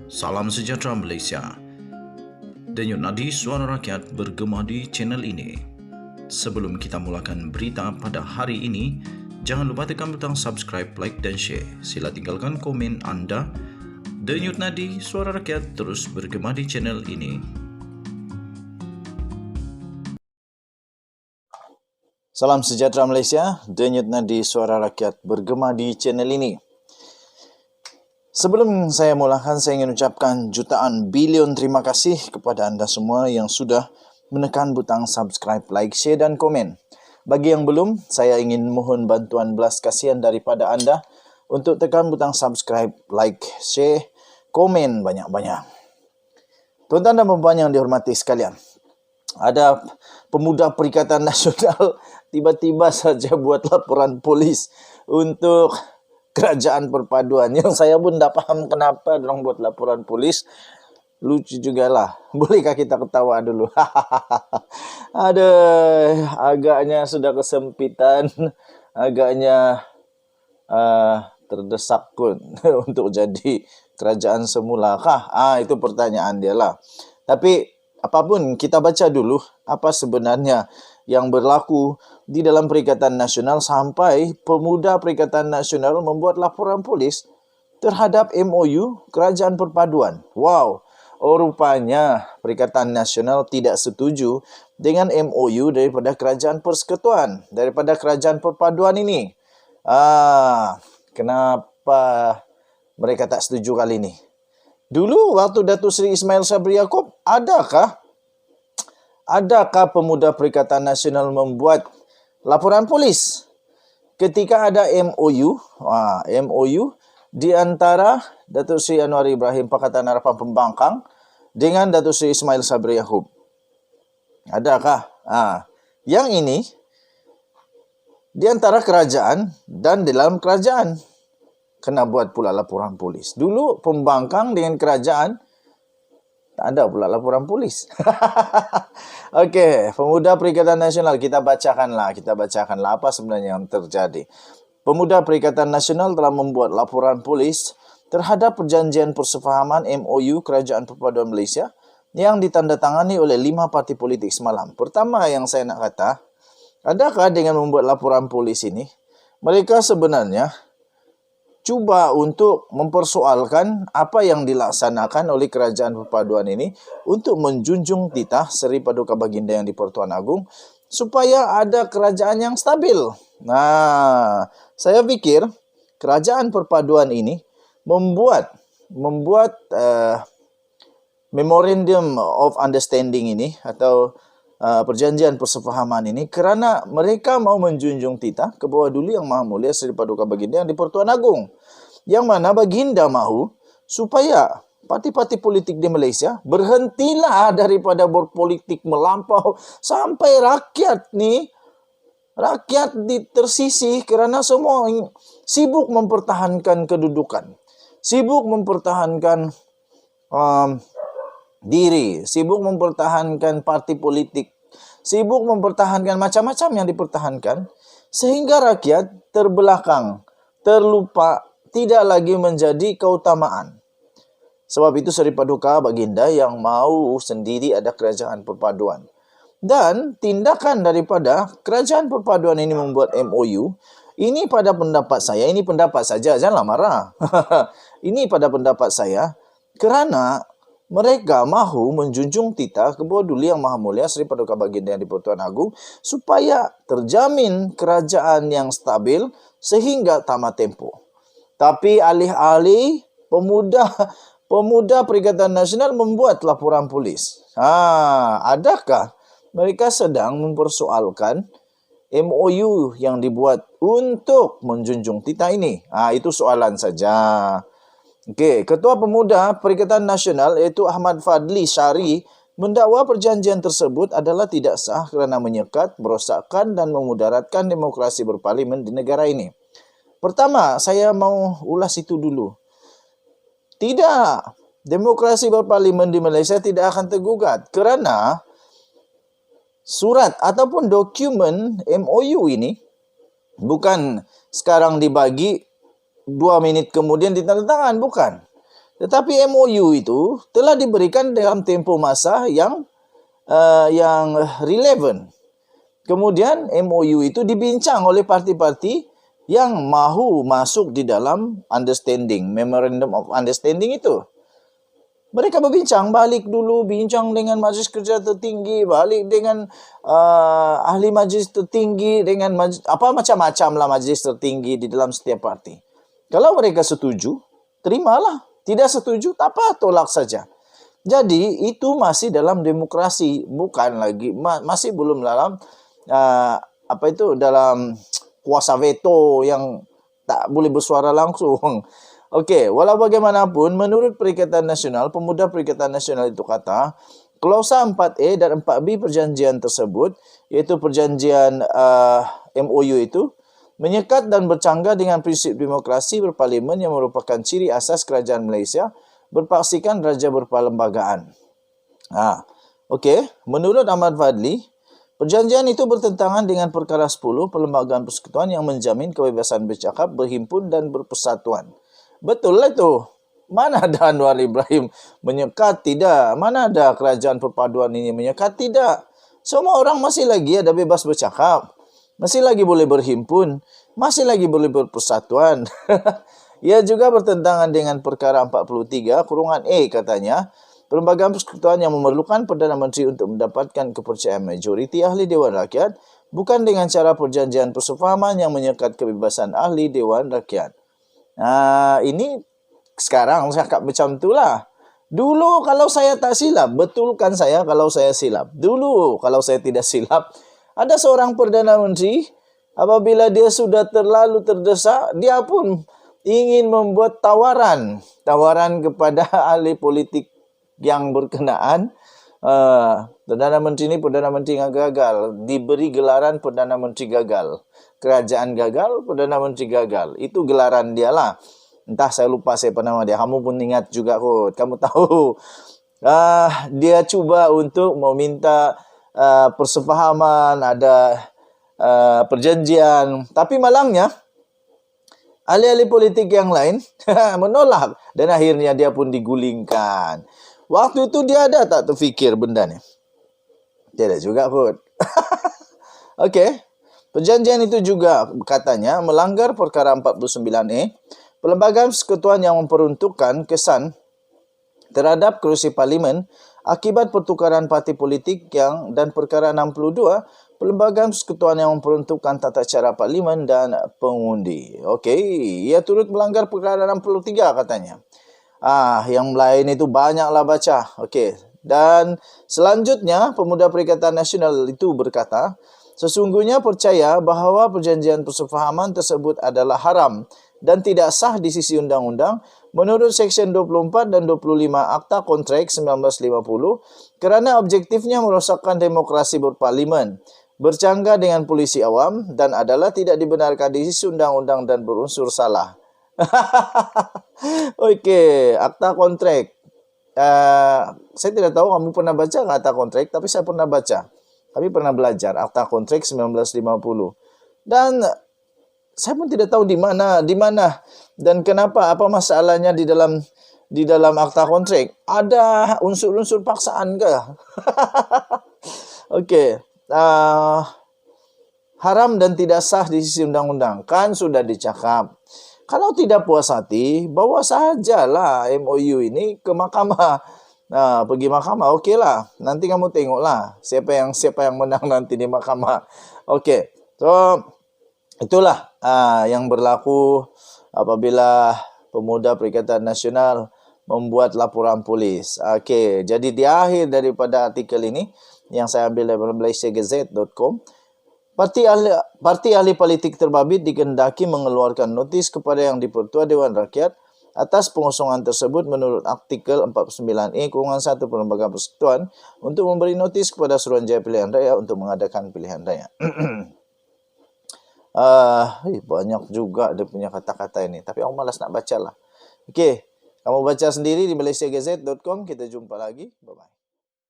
Salam sejahtera Malaysia. Denyut nadi suara rakyat bergema di channel ini. Sebelum kita mulakan berita pada hari ini, jangan lupa tekan butang subscribe, like dan share. Sila tinggalkan komen anda. Denyut nadi suara rakyat terus bergema di channel ini. Salam sejahtera Malaysia. Denyut nadi suara rakyat bergema di channel ini. Sebelum saya mulakan, saya ingin ucapkan jutaan bilion terima kasih kepada anda semua yang sudah menekan butang subscribe, like, share dan komen. Bagi yang belum, saya ingin mohon bantuan belas kasihan daripada anda untuk tekan butang subscribe, like, share, komen banyak-banyak. Tuan-tuan dan puan yang dihormati sekalian, ada pemuda Perikatan Nasional tiba-tiba saja buat laporan polis untuk Kerajaan Perpaduan, yang saya pun tak faham kenapa orang buat laporan polis. Lucu jugalah. Bolehkah kita ketawa dulu? Aduh, agaknya sudah kesempitan, agaknya terdesak pun untuk jadi kerajaan semula kah? Itu pertanyaan dia lah. Tapi apapun, kita baca dulu apa sebenarnya yang berlaku di dalam Perikatan Nasional sampai pemuda Perikatan Nasional membuat laporan polis terhadap MOU Kerajaan Perpaduan. Wow, rupanya Perikatan Nasional tidak setuju dengan MOU daripada Kerajaan Persekutuan, daripada Kerajaan Perpaduan ini. Kenapa mereka tak setuju kali ini? Dulu waktu Datuk Seri Ismail Sabri Yaakob, Adakah pemuda Perikatan Nasional membuat laporan polis ketika ada MOU di antara Datuk Seri Anwar Ibrahim Pakatan Harapan Pembangkang dengan Datuk Seri Ismail Sabri Yaakob? Adakah? Yang ini di antara kerajaan dan di dalam kerajaan kena buat pula laporan polis. Dulu Pembangkang dengan kerajaan tak ada pula laporan polis. Okey, pemuda Perikatan Nasional, kita bacakanlah apa sebenarnya yang terjadi. Pemuda Perikatan Nasional telah membuat laporan polis terhadap perjanjian persefahaman MOU Kerajaan Perpaduan Malaysia yang ditandatangani oleh 5 parti politik semalam. Pertama yang saya nak kata, adakah dengan membuat laporan polis ini, mereka sebenarnya cuba untuk mempersoalkan apa yang dilaksanakan oleh Kerajaan Perpaduan ini untuk menjunjung titah Seri Paduka Baginda yang di-Pertuan Agong supaya ada kerajaan yang stabil. Saya fikir Kerajaan Perpaduan ini membuat Memorandum of Understanding ini atau perjanjian persefahaman ini kerana mereka mau menjunjung titah ke bawah Duli Yang Maha Mulia Seri Paduka Baginda yang di-Pertuan Agong, yang mana Baginda mahu supaya parti-parti politik di Malaysia berhentilah daripada berpolitik melampau sampai rakyat tersisih kerana semua sibuk mempertahankan kedudukan, sibuk mempertahankan diri, sibuk mempertahankan parti politik, sibuk mempertahankan macam-macam yang dipertahankan, sehingga rakyat terbelakang, terlupa, tidak lagi menjadi keutamaan. Sebab itu Seri Paduka Baginda yang mahu sendiri ada Kerajaan Perpaduan. Dan tindakan daripada Kerajaan Perpaduan ini membuat MOU, ini pada pendapat saya, ini pendapat saja, janganlah marah. Ini pada pendapat saya, kerana mereka mahu menjunjung titah ke bawah Duli Yang Maha Mulia Seri Paduka Baginda yang di-Pertuan Agong supaya terjamin kerajaan yang stabil sehingga tamat tempoh. Tapi alih-alih pemuda Perikatan Nasional membuat laporan polis. Adakah mereka sedang mempersoalkan MOU yang dibuat untuk menjunjung titah ini? Itu soalan saja. Okey, Ketua Pemuda Perikatan Nasional iaitu Ahmad Fadli Syari mendakwa perjanjian tersebut adalah tidak sah kerana menyekat, merosakkan dan memudaratkan demokrasi berparlimen di negara ini. Pertama, saya mau ulas itu dulu. Tidak, demokrasi berparlimen di Malaysia tidak akan tergugat kerana surat ataupun dokumen MOU ini bukan sekarang dibagi 2 minit kemudian ditandatangan, bukan. Tetapi MOU itu telah diberikan dalam tempoh masa yang relevan. Kemudian MOU itu dibincang oleh parti-parti yang mahu masuk di dalam understanding, Memorandum of Understanding itu. Mereka berbincang, balik dulu, bincang dengan Majlis Kerja Tertinggi, balik dengan ahli Majlis Tertinggi, dengan macam-macam lah Majlis Tertinggi di dalam setiap parti. Kalau mereka setuju, terimalah. Tidak setuju, tak apa, tolak saja. Jadi itu masih dalam demokrasi, bukan lagi masih belum dalam dalam kuasa veto yang tak boleh bersuara langsung. Okey, walau bagaimanapun menurut Perikatan Nasional, Pemuda Perikatan Nasional itu kata, klausa 4A dan 4B perjanjian tersebut, iaitu perjanjian MOU itu, menyekat dan bercanggah dengan prinsip demokrasi berparlimen yang merupakan ciri asas kerajaan Malaysia, berpaksikan raja berperlembagaan. Okey, menurut Ahmad Fadli, perjanjian itu bertentangan dengan perkara 10 Perlembagaan Persekutuan yang menjamin kebebasan bercakap, berhimpun dan berpersatuan. Betul lah itu. Mana ada Anwar Ibrahim menyekat? Tidak. Mana ada kerajaan perpaduan ini menyekat? Tidak. Semua orang masih lagi ada bebas bercakap. Masih lagi boleh berhimpun. Masih lagi boleh berpersatuan. Ia juga bertentangan dengan perkara 43(E) katanya, Perlembagaan Persekutuan yang memerlukan Perdana Menteri untuk mendapatkan kepercayaan majoriti ahli Dewan Rakyat bukan dengan cara perjanjian persefahaman yang menyekat kebebasan ahli Dewan Rakyat. Ini sekarang cakap macam itulah. Dulu kalau saya tak silap, betulkan saya kalau saya silap. Dulu kalau saya tidak silap, ada seorang Perdana Menteri, apabila dia sudah terlalu terdesak, dia pun ingin membuat tawaran kepada ahli politik yang berkenaan. Perdana Menteri ini Perdana Menteri yang gagal, diberi gelaran Perdana Menteri gagal. Kerajaan gagal, Perdana Menteri gagal. Itu gelaran dia lah. Entah, saya lupa siapa nama dia. Kamu pun ingat juga kot. Kamu tahu. Dia cuba untuk meminta persefahaman, ada perjanjian. Tapi malangnya, ahli-ahli politik yang lain menolak. Dan akhirnya dia pun digulingkan. Waktu itu dia ada tak terfikir benda ni? Tidak juga kot. Okey. Perjanjian itu juga katanya melanggar perkara 49A, Perlembagaan Persekutuan yang memperuntukkan kesan terhadap kerusi parlimen akibat pertukaran parti politik dan perkara 62, Perlembagaan Persekutuan yang memperuntukkan tata cara parlimen dan pengundi. Okey, ia turut melanggar perkara 63 katanya. Yang lain itu banyaklah baca. Okey. Dan selanjutnya Pemuda Perikatan Nasional itu berkata, sesungguhnya percaya bahawa perjanjian persefahaman tersebut adalah haram dan tidak sah di sisi undang-undang menurut Seksyen 24 dan 25 Akta Kontrak 1950 kerana objektifnya merosakkan demokrasi berparlimen, bercanggah dengan polisi awam dan adalah tidak dibenarkan di sisi undang-undang dan berunsur salah. Okey, Akta Kontrak. Saya tidak tahu kamu pernah baca Akta Kontrak, tapi saya pernah baca. Kami pernah belajar Akta Kontrak 1950. Dan saya pun tidak tahu di mana dan kenapa, apa masalahnya di dalam Akta Kontrak. Ada unsur-unsur paksaan ke? Okey. Haram dan tidak sah di sisi undang-undang. Kan sudah dicakap. Kalau tidak puas hati, bawa sajalah MOU ini ke mahkamah. Pergi mahkamah, okeylah. Nanti kamu tengoklah siapa yang menang nanti di mahkamah. Okey. So, itulah yang berlaku apabila Pemuda Perikatan Nasional membuat laporan polis. Okey, jadi di akhir daripada artikel ini yang saya ambil dari malaysiagazette.com, Parti ahli politik terbabit dikehendaki mengeluarkan notis kepada Yang di-Pertua Dewan Rakyat atas pengosongan tersebut menurut artikel 49E-1 Perlembagaan Persekutuan untuk memberi notis kepada Suruhanjaya Pilihan Raya untuk mengadakan pilihan raya. Banyak juga dia punya kata-kata ini, tapi aku malas nak baca lah. Okey, kamu baca sendiri di malaysiagazette.com. Kita jumpa lagi. Bye-bye.